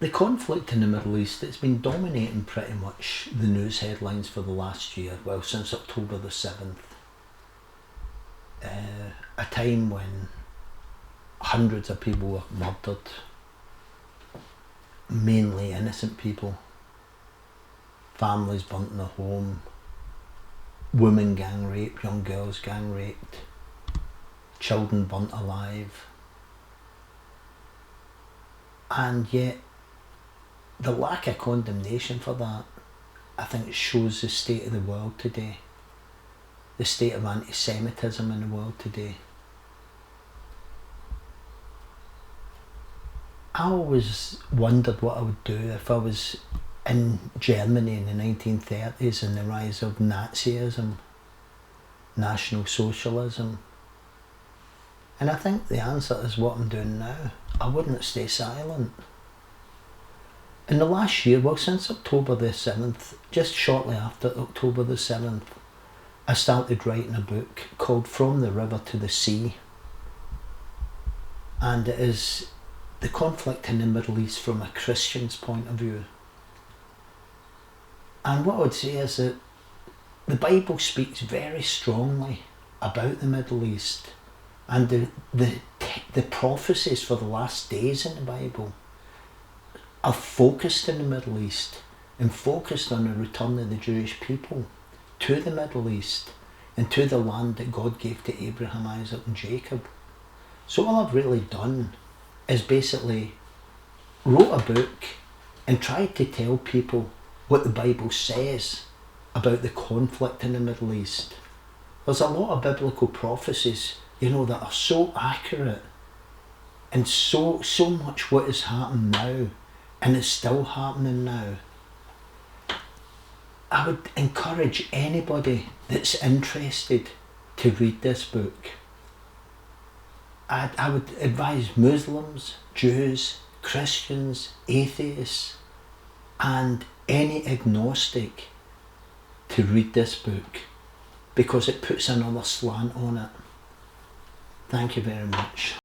The conflict in the Middle East, it's been dominating pretty much the news headlines for the last year, well, since October the 7th. A time when hundreds of people were murdered, mainly innocent people, families burnt in their home, women gang raped, young girls gang raped, children burnt alive. And yet, the lack of condemnation for that, I think, shows the state of the world today, the state of anti-Semitism in the world today. I always wondered what I would do if I was in Germany in the 1930s and the rise of Nazism, National Socialism. And I think the answer is what I'm doing now. I wouldn't stay silent. In the last year, well, since October the 7th, just shortly after October the 7th, I started writing a book called From the River to the Sea. And it is the conflict in the Middle East from a Christian's point of view. And what I would say is that the Bible speaks very strongly about the Middle East, and the prophecies for the last days in the Bible are focused in the Middle East and focused on the return of the Jewish people to the Middle East and to the land that God gave to Abraham, Isaac and Jacob. So all I've really done is basically wrote a book and tried to tell people what the Bible says about the conflict in the Middle East. There's a lot of biblical prophecies, that are so accurate and so much what is happening now, and it's still happening now. I would encourage anybody that's interested to read this book. I would advise Muslims, Jews, Christians, atheists, and any agnostic to read this book, because it puts another slant on it. Thank you very much.